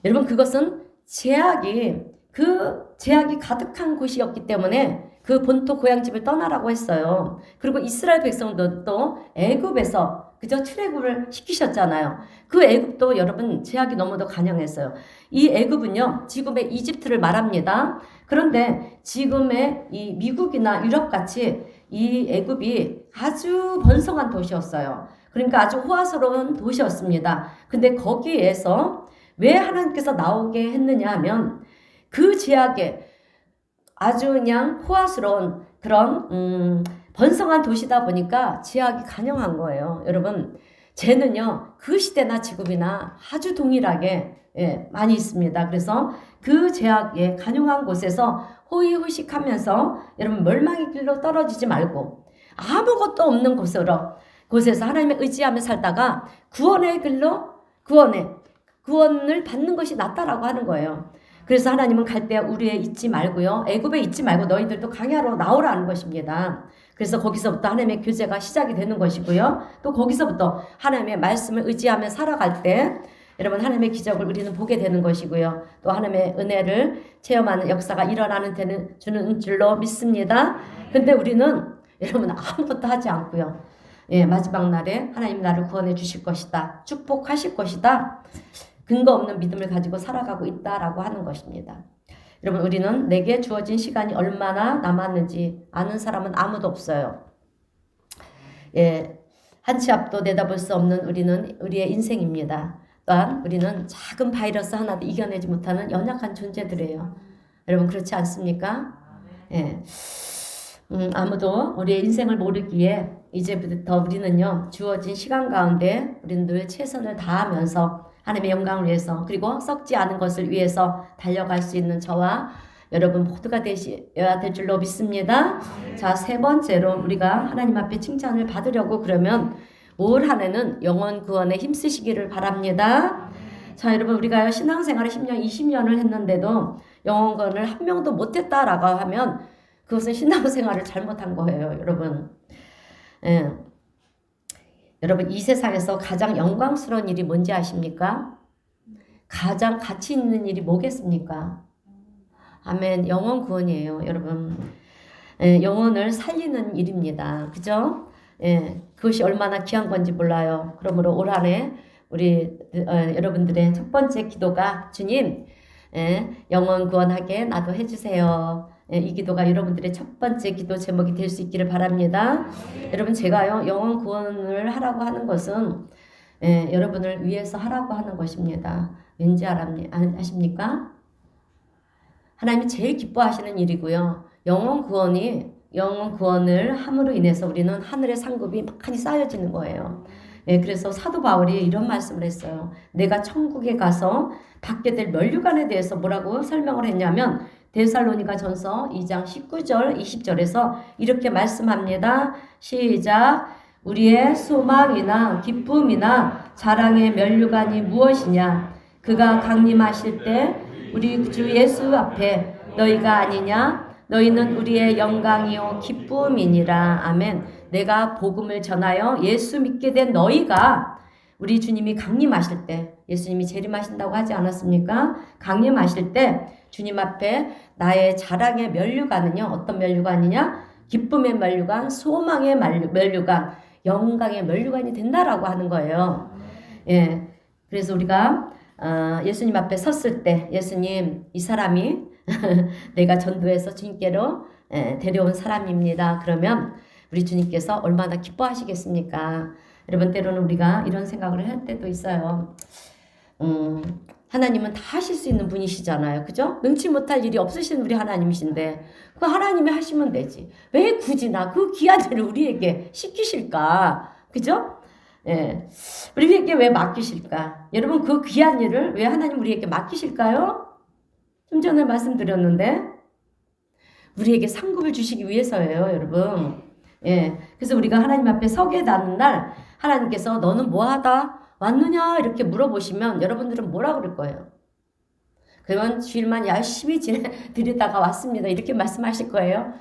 여러분 그것은 제약이 가득한 곳이었기 때문에 그 본토 고향 집을 떠나라고 했어요. 그리고 이스라엘 백성도 또 애굽에서 그저 출애굽을 시키셨잖아요. 그 애굽도 여러분 제약이 너무도 간영했어요. 이 애굽은요 지금의 이집트를 말합니다. 그런데 지금의 이 미국이나 유럽 같이 이 애굽이 아주 번성한 도시였어요. 그러니까 아주 호화스러운 도시였습니다. 근데 거기에서 왜 하나님께서 나오게 했느냐 하면 그 제약에 아주 그냥 호화스러운 그런 번성한 도시다 보니까 제약이 간영한 거예요. 여러분 죄는요 그 시대나 지금이나 아주 동일하게 많이 있습니다. 그래서 그 제약에 간영한 곳에서 호의호식하면서 여러분 멸망의 길로 떨어지지 말고 아무것도 없는 곳에서 하나님의 의지하며 살다가 구원의 길로 구원을 받는 것이 낫다라고 하는 거예요. 그래서 하나님은 갈대아 우르에 있지 말고요. 애굽에 있지 말고 너희들도 광야로 나오라는 것입니다. 그래서 거기서부터 하나님의 교제가 시작이 되는 것이고요. 또 거기서부터 하나님의 말씀을 의지하며 살아갈 때 여러분 하나님의 기적을 우리는 보게 되는 것이고요. 또 하나님의 은혜를 체험하는 역사가 주는 줄로 믿습니다. 근데 우리는 여러분 아무것도 하지 않고요. 마지막 날에 하나님 나를 구원해 주실 것이다. 축복하실 것이다. 근거 없는 믿음을 가지고 살아가고 있다라고 하는 것입니다. 여러분 우리는 내게 주어진 시간이 얼마나 남았는지 아는 사람은 아무도 없어요. 한 치 앞도 내다볼 수 없는 우리의 인생입니다. 또한 우리는 작은 바이러스 하나도 이겨내지 못하는 연약한 존재들이에요. 여러분 그렇지 않습니까? 아무도 우리의 인생을 모르기에 이제부터 우리는요 주어진 시간 가운데 우리는 늘 최선을 다하면서 하나님의 영광을 위해서 그리고 썩지 않은 것을 위해서 달려갈 수 있는 저와 여러분 모두가 되셔야 될 줄로 믿습니다. 자, 세 번째로 우리가 하나님 앞에 칭찬을 받으려고 그러면 올 한 해는 영혼 구원에 힘쓰시기를 바랍니다. 자, 여러분 우리가 신앙생활을 10년, 20년을 했는데도 영혼 구원을 한 명도 못했다라고 하면 그것은 신앙생활을 잘못한 거예요, 여러분. 여러분 이 세상에서 가장 영광스러운 일이 뭔지 아십니까? 가장 가치 있는 일이 뭐겠습니까? 아멘. 영혼 구원이에요, 여러분. 영혼을 살리는 일입니다. 그죠? 그것이 얼마나 귀한 건지 몰라요. 그러므로 올 한해 우리 여러분들의 첫 번째 기도가 주님 영혼 구원하게 나도 해주세요. 이 기도가 여러분들의 첫 번째 기도 제목이 될 수 있기를 바랍니다. 여러분 제가요 영혼 구원을 하라고 하는 것은 여러분을 위해서 하라고 하는 것입니다. 왠지 아십니까? 하나님이 제일 기뻐하시는 일이고요. 영혼 구원을 함으로 인해서 우리는 하늘의 상급이 많이 쌓여지는 거예요. 그래서 사도 바울이 이런 말씀을 했어요. 내가 천국에 가서 받게 될 면류관에 대해서 뭐라고 설명을 했냐면 데살로니가 전서 2장 19절 20절에서 이렇게 말씀합니다. 시작. 우리의 소망이나 기쁨이나 자랑의 면류관이 무엇이냐? 그가 강림하실 때 우리 주 예수 앞에 너희가 아니냐? 너희는 우리의 영광이요 기쁨이니라. 아멘. 내가 복음을 전하여 예수 믿게 된 너희가 우리 주님이 강림하실 때, 예수님이 재림하신다고 하지 않았습니까? 강림하실 때 주님 앞에 나의 자랑의 면류관은요, 어떤 면류관이냐? 기쁨의 면류관, 소망의 면류관, 영광의 면류관이 된다라고 하는 거예요. 그래서 우리가 예수님 앞에 섰을 때, 예수님, 이 사람이 내가 전도해서 주님께로 데려온 사람입니다. 그러면 우리 주님께서 얼마나 기뻐하시겠습니까? 여러분 때로는 우리가 이런 생각을 할 때도 있어요. 하나님은 다 하실 수 있는 분이시잖아요. 그죠? 능치 못할 일이 없으신 우리 하나님이신데 그 하나님이 하시면 되지. 왜 굳이 그 귀한 일을 우리에게 시키실까? 그죠? 우리에게 왜 맡기실까? 여러분 그 귀한 일을 왜 하나님 우리에게 맡기실까요? 좀 전에 말씀드렸는데 우리에게 상급을 주시기 위해서예요, 여러분. 그래서 우리가 하나님 앞에 서게 되는 날 하나님께서 너는 뭐하다 왔느냐 이렇게 물어보시면 여러분들은 뭐라 그럴 거예요? 그러면 주일만 열심히 드리다가 왔습니다. 이렇게 말씀하실 거예요.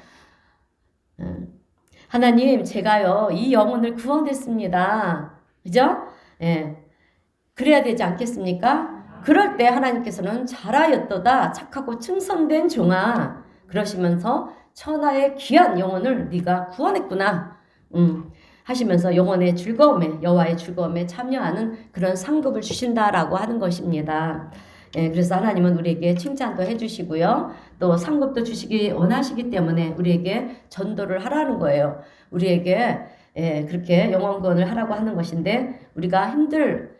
하나님 제가요 이 영혼을 구원했습니다. 그죠? 그래야 되지 않겠습니까? 그럴 때 하나님께서는 잘하였도다 착하고 충성된 종아 그러시면서 천하의 귀한 영혼을 네가 구원했구나 하시면서 영혼의 즐거움에 여호와의 즐거움에 참여하는 그런 상급을 주신다라고 하는 것입니다. 그래서 하나님은 우리에게 칭찬도 해주시고요. 또 상급도 주시기 원하시기 때문에 우리에게 전도를 하라는 거예요. 우리에게 그렇게 영혼 구원을 하라고 하는 것인데 우리가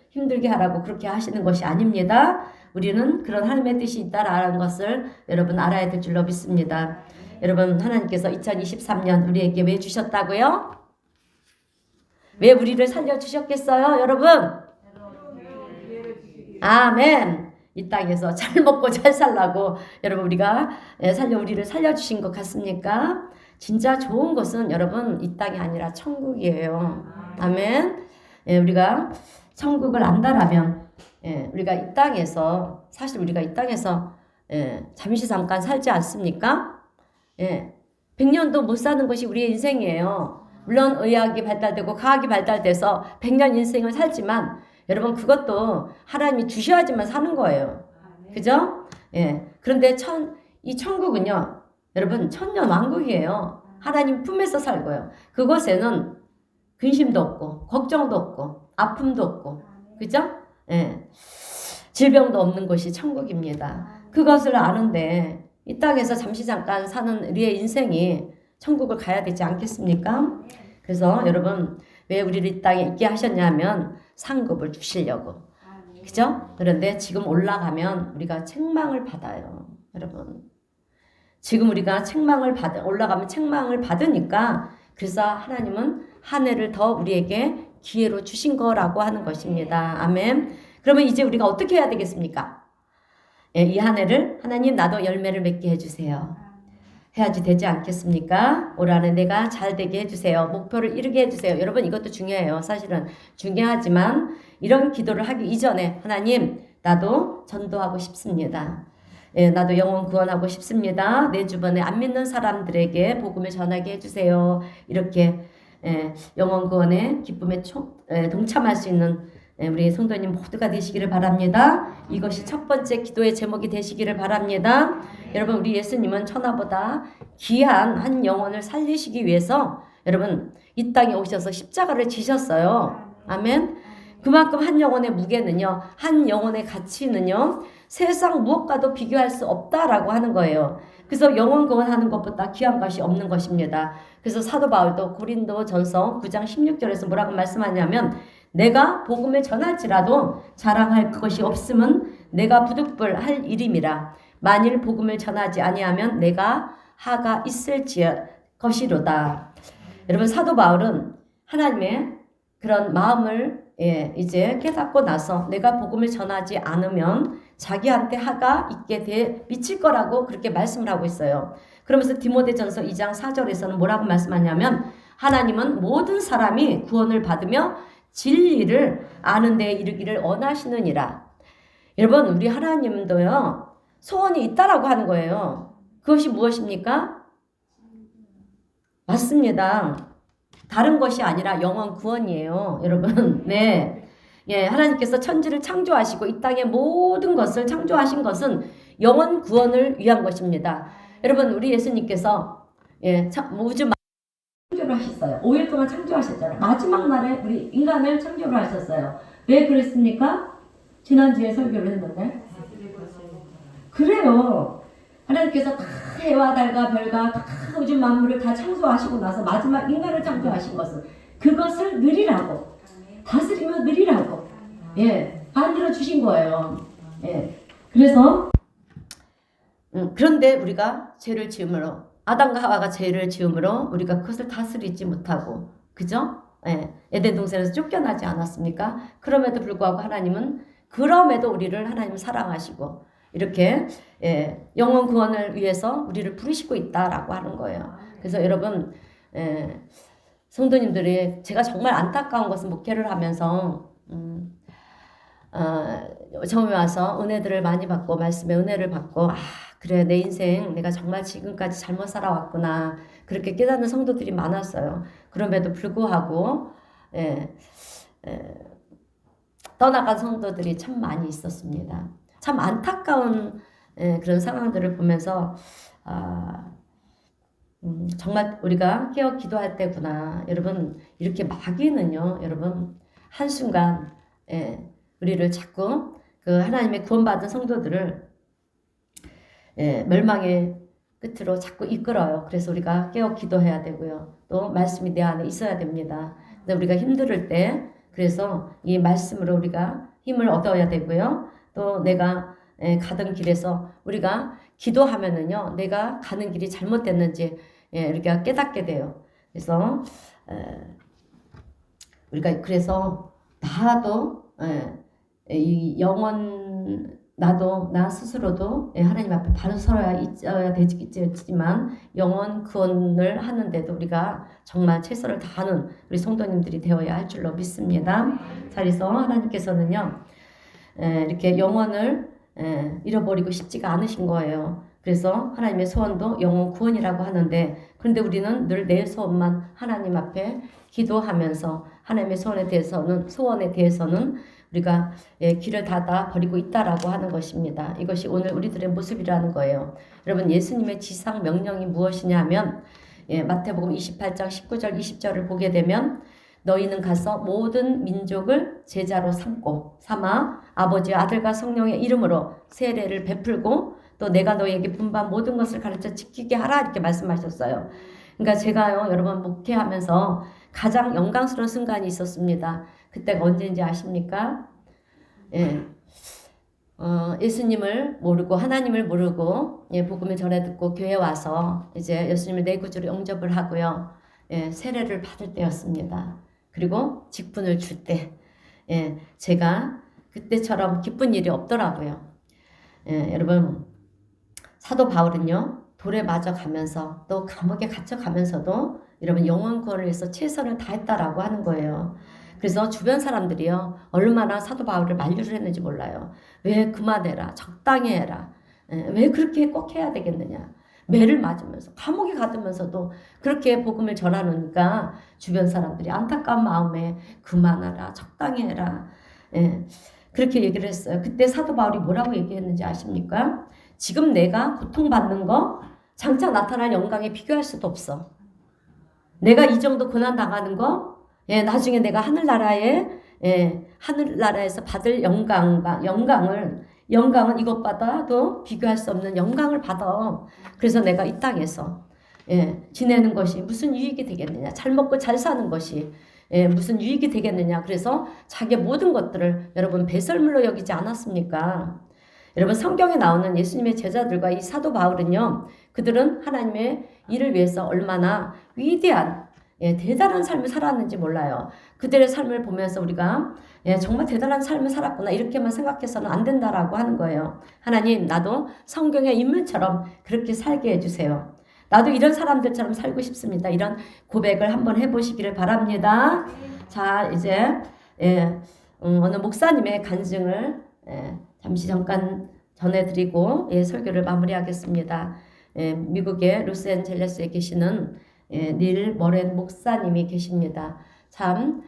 힘들게 하라고 그렇게 하시는 것이 아닙니다. 우리는 그런 하나님의 뜻이 있다라는 것을 여러분 알아야 될 줄로 믿습니다. 여러분 하나님께서 2023년 우리에게 왜 주셨다고요? 왜 우리를 살려주셨겠어요? 여러분? 아멘. 이 땅에서 잘 먹고 잘 살라고 여러분 우리가 우리를 살려주신 것 같습니까? 진짜 좋은 것은 여러분 이 땅이 아니라 천국이에요. 아멘. 우리가 천국을 안다라면 우리가 이 땅에서 사실 우리가 이 땅에서 잠시 잠깐 살지 않습니까? 100년도 못 사는 것이 우리의 인생이에요. 물론 의학이 발달되고 과학이 발달돼서 100년 인생을 살지만 여러분 그것도 하나님이 주셔야지만 사는 거예요. 그죠? 그런데 이 천국은요. 여러분 천년 왕국이에요. 하나님 품에서 살고요. 그곳에는 근심도 없고 걱정도 없고 아픔도 없고 그죠? 질병도 없는 곳이 천국입니다. 그것을 아는데 이 땅에서 잠시 잠깐 사는 우리의 인생이 천국을 가야 되지 않겠습니까? 그래서 여러분 왜 우리를 이 땅에 있게 하셨냐면 상급을 주시려고. 그죠? 그런데 지금 올라가면 우리가 책망을 받아요. 여러분. 지금 우리가 올라가면 책망을 받으니까 그래서 하나님은 한 해를 더 우리에게 기회로 주신 거라고 하는 것입니다. 아멘. 그러면 이제 우리가 어떻게 해야 되겠습니까? 이 한 해를 하나님 나도 열매를 맺게 해주세요. 해야지 되지 않겠습니까? 올 한해 내가 잘 되게 해주세요. 목표를 이루게 해주세요. 여러분 이것도 중요해요. 사실은 중요하지만 이런 기도를 하기 이전에 하나님 나도 전도하고 싶습니다. 나도 영혼 구원하고 싶습니다. 내 주변에 안 믿는 사람들에게 복음을 전하게 해주세요. 이렇게 영혼 구원의 기쁨에 동참할 수 있는 우리 성도님 모두가 되시기를 바랍니다. 이것이 첫 번째 기도의 제목이 되시기를 바랍니다. 여러분 우리 예수님은 천하보다 귀한 한 영혼을 살리시기 위해서 여러분 이 땅에 오셔서 십자가를 지셨어요. 아멘. 그만큼 한 영혼의 무게는요, 한 영혼의 가치는요, 세상 무엇과도 비교할 수 없다라고 하는 거예요. 그래서 영원 구원하는 것보다 귀한 것이 없는 것입니다. 그래서 사도 바울도 고린도전서 9장 16절에서 뭐라고 말씀하냐면 내가 복음을 전할지라도 자랑할 것이 없음은 내가 부득불할 일임이라. 만일 복음을 전하지 아니하면 내가 하가 있을지 것이로다. 여러분 사도 바울은 하나님의 그런 마음을 이제 깨닫고 나서 내가 복음을 전하지 않으면 자기한테 하가 있게 돼 미칠 거라고 그렇게 말씀을 하고 있어요. 그러면서 디모데전서 2장 4절에서는 뭐라고 말씀하냐면 하나님은 모든 사람이 구원을 받으며 진리를 아는 데 이르기를 원하시느니라. 여러분 우리 하나님도요 소원이 있다라고 하는 거예요. 그것이 무엇입니까? 맞습니다. 다른 것이 아니라 영원 구원이에요. 여러분. 네. 예, 하나님께서 천지를 창조하시고 이 땅의 모든 것을 창조하신 것은 영원 구원을 위한 것입니다. 여러분, 우리 예수님께서 우주 창조를 하셨어요. 5일 동안 창조하셨잖아요. 마지막 날에 우리 인간을 창조를 하셨어요. 왜 그랬습니까? 지난주에 설교를 했는데. 그래요. 하나님께서 다 해와 달과 별과 다 우주 만물을 다 창조하시고 나서 마지막 인간을 창조하신 것은 그것을 누리라고 다스리며 누리라고 만들어 주신 거예요. 그래서 그런데 우리가 죄를 지음으로 아담과 하와가 죄를 지음으로 우리가 그것을 다스리지 못하고 그죠? 에덴 동산에서 쫓겨나지 않았습니까? 그럼에도 불구하고 하나님은 그럼에도 우리를 하나님은 사랑하시고 이렇게 영원 구원을 위해서 우리를 부르시고 있다라고 하는 거예요. 그래서 여러분 성도님들이 제가 정말 안타까운 것은 목회를 하면서 처음에 와서 은혜들을 많이 받고 말씀의 은혜를 받고 그래 내 인생 내가 정말 지금까지 잘못 살아왔구나 그렇게 깨닫는 성도들이 많았어요. 그럼에도 불구하고 떠나간 성도들이 참 많이 있었습니다. 참 안타까운 그런 상황들을 보면서 정말 우리가 깨어 기도할 때구나. 여러분 이렇게 마귀는요. 여러분 한순간 우리를 자꾸 그 하나님의 구원받은 성도들을 멸망의 끝으로 자꾸 이끌어요. 그래서 우리가 깨어 기도해야 되고요. 또 말씀이 내 안에 있어야 됩니다. 근데 우리가 힘들 때 그래서 이 말씀으로 우리가 힘을 얻어야 되고요. 또 내가 가던 길에서 우리가 기도하면은요, 내가 가는 길이 잘못됐는지 우리가 깨닫게 돼요. 그래서 우리가 그래서 나도 이 영원 나도 나 스스로도 하나님 앞에 바로 서야 있어야 되지만 영원 구원을 하는데도 우리가 정말 최선을 다하는 우리 성도님들이 되어야 할 줄로 믿습니다. 그래서 하나님께서는요 이렇게 영혼을 잃어버리고 싶지가 않으신 거예요. 그래서 하나님의 소원도 영혼 구원이라고 하는데 그런데 우리는 늘 내 소원만 하나님 앞에 기도하면서 하나님의 소원에 대해서는 우리가 길을 닫아 버리고 있다라고 하는 것입니다. 이것이 오늘 우리들의 모습이라는 거예요. 여러분 예수님의 지상 명령이 무엇이냐면 마태복음 28장 19절 20절을 보게 되면 너희는 가서 모든 민족을 제자로 삼아 아버지와 아들과 성령의 이름으로 세례를 베풀고 또 내가 너희에게 분반 모든 것을 가르쳐 지키게 하라 이렇게 말씀하셨어요. 그러니까 제가요 여러분 목회하면서 가장 영광스러운 순간이 있었습니다. 그때가 언제인지 아십니까? 예수님을 모르고 하나님을 모르고 복음을 전해 듣고 교회 와서 이제 예수님을 내 구주로 영접을 하고요. 세례를 받을 때였습니다. 그리고 직분을 줄 때 제가 그때처럼 기쁜 일이 없더라고요. 여러분 사도 바울은요 돌에 맞아 가면서 또 감옥에 갇혀 가면서도 여러분 영원 구원을 위해서 최선을 다했다라고 하는 거예요. 그래서 주변 사람들이요 얼마나 사도 바울을 만류를 했는지 몰라요. 왜 그만해라 적당히 해라 왜 그렇게 꼭 해야 되겠느냐 매를 맞으면서 감옥에 가두면서도 그렇게 복음을 전하니까 주변 사람들이 안타까운 마음에 그만하라 적당히 해라 그렇게 얘기를 했어요. 그때 사도 바울이 뭐라고 얘기했는지 아십니까? 지금 내가 고통받는 거 장차 나타날 영광에 비교할 수도 없어. 내가 이 정도 고난 당하는 거 나중에 내가 하늘나라에서 받을 영광을 영광은 이것보다도 비교할 수 없는 영광을 받아. 그래서 내가 이 땅에서 지내는 것이 무슨 유익이 되겠느냐. 잘 먹고 잘 사는 것이 무슨 유익이 되겠느냐. 그래서 자기의 모든 것들을 여러분 배설물로 여기지 않았습니까? 여러분 성경에 나오는 예수님의 제자들과 이 사도 바울은요. 그들은 하나님의 일을 위해서 얼마나 위대한 대단한 삶을 살았는지 몰라요. 그들의 삶을 보면서 우리가 정말 대단한 삶을 살았구나 이렇게만 생각해서는 안 된다라고 하는 거예요. 하나님 나도 성경의 인물처럼 그렇게 살게 해주세요. 나도 이런 사람들처럼 살고 싶습니다. 이런 고백을 한번 해보시기를 바랍니다. 자 이제 어느 목사님의 간증을 잠시 잠깐 전해드리고 설교를 마무리하겠습니다. 미국의 로스앤젤레스에 계시는 닐 머렌 목사님이 계십니다. 참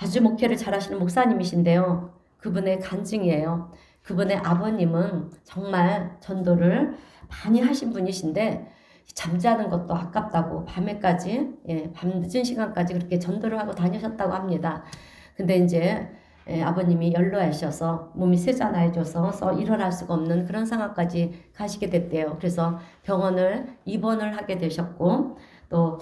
아주 목회를 잘하시는 목사님이신데요. 그분의 간증이에요. 그분의 아버님은 정말 전도를 많이 하신 분이신데 잠자는 것도 아깝다고 밤에까지 밤 늦은 시간까지 그렇게 전도를 하고 다니셨다고 합니다. 근데 이제 아버님이 연로하셔서 몸이 쇠잔하여져서 일어날 수가 없는 그런 상황까지 가시게 됐대요. 그래서 병원을 입원을 하게 되셨고 또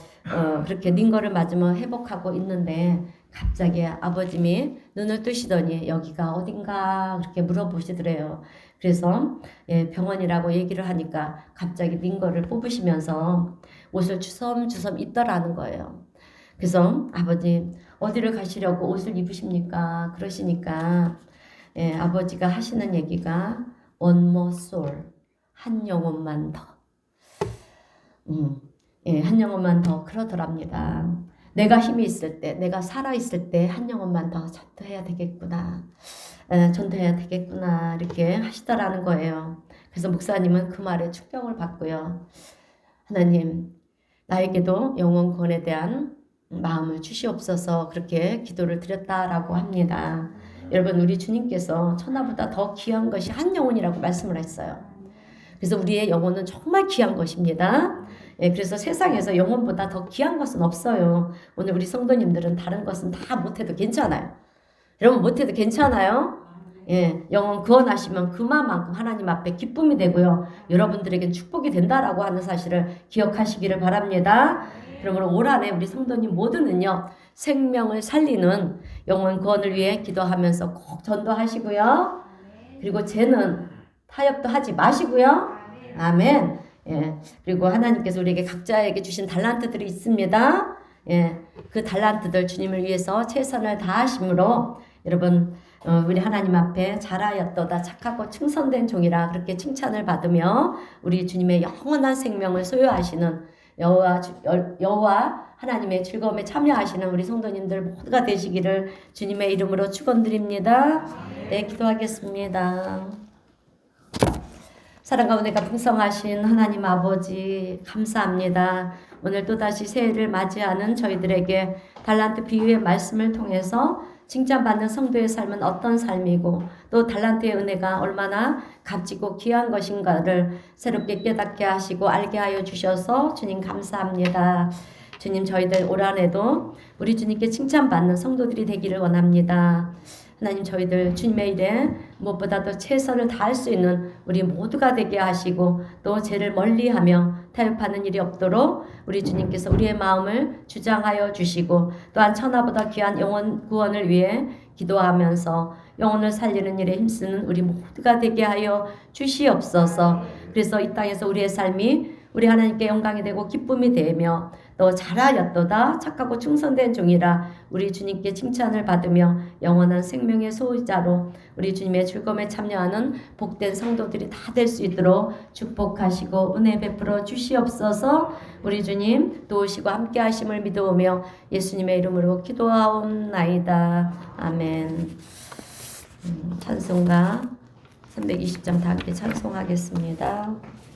그렇게 링거를 맞으면 회복하고 있는데 갑자기 아버님이 눈을 뜨시더니 여기가 어딘가 그렇게 물어보시더래요. 그래서 병원이라고 얘기를 하니까 갑자기 링거를 뽑으시면서 옷을 주섬주섬 입더라는 거예요. 그래서 아버지 어디를 가시려고 옷을 입으십니까? 그러시니까 아버지가 하시는 얘기가 one more soul, 한 영혼만 더. 한 영혼만 더 그러더랍니다. 내가 힘이 있을 때, 내가 살아있을 때 한 영혼만 더 전도해야 되겠구나. 전도해야 되겠구나 이렇게 하시더라는 거예요. 그래서 목사님은 그 말에 충격을 받고요. 하나님 나에게도 영혼 구원에 대한 마음을 주시옵소서 그렇게 기도를 드렸다라고 합니다. 여러분 우리 주님께서 천하보다 더 귀한 것이 한 영혼이라고 말씀을 했어요. 그래서 우리의 영혼은 정말 귀한 것입니다. 그래서 세상에서 영혼보다 더 귀한 것은 없어요. 오늘 우리 성도님들은 다른 것은 다 못해도 괜찮아요. 여러분 못해도 괜찮아요? 영혼 구원하시면 그만큼 하나님 앞에 기쁨이 되고요. 여러분들에겐 축복이 된다라고 하는 사실을 기억하시기를 바랍니다. 그러므로 올 한해 우리 성도님 모두는요. 생명을 살리는 영혼 구원을 위해 기도하면서 꼭 전도하시고요. 그리고 죄는 타협도 하지 마시고요. 아멘. 그리고 하나님께서 우리에게 각자에게 주신 달란트들이 있습니다. 그 달란트들 주님을 위해서 최선을 다하심으로 여러분 우리 하나님 앞에 잘하였도다 착하고 충성된 종이라 그렇게 칭찬을 받으며 우리 주님의 영원한 생명을 소유하시는 여호와 하나님의 즐거움에 참여하시는 우리 성도님들 모두가 되시기를 주님의 이름으로 축원드립니다. 네, 기도하겠습니다. 사랑 가운데가 풍성하신 하나님 아버지 감사합니다. 오늘 또다시 새해를 맞이하는 저희들에게 달란트 비유의 말씀을 통해서 칭찬받는 성도의 삶은 어떤 삶이고 또 달란트의 은혜가 얼마나 값지고 귀한 것인가를 새롭게 깨닫게 하시고 알게 하여 주셔서 주님 감사합니다. 주님 저희들 올 한해도 우리 주님께 칭찬받는 성도들이 되기를 원합니다. 하나님 저희들 주님의 일에 무엇보다도 최선을 다할 수 있는 우리 모두가 되게 하시고 또 죄를 멀리하며 타협하는 일이 없도록 우리 주님께서 우리의 마음을 주장하여 주시고 또한 천하보다 귀한 영혼 구원을 위해 기도하면서 영혼을 살리는 일에 힘쓰는 우리 모두가 되게 하여 주시옵소서. 그래서 이 땅에서 우리의 삶이 우리 하나님께 영광이 되고 기쁨이 되며 또 잘하였도다 착하고 충성된 종이라 우리 주님께 칭찬을 받으며 영원한 생명의 소유자로 우리 주님의 즐거움에 참여하는 복된 성도들이 다 될 수 있도록 축복하시고 은혜 베풀어 주시옵소서. 우리 주님 도우시고 함께 하심을 믿어오며 예수님의 이름으로 기도하옵나이다. 아멘. 찬송가 320장 다 함께 찬송하겠습니다.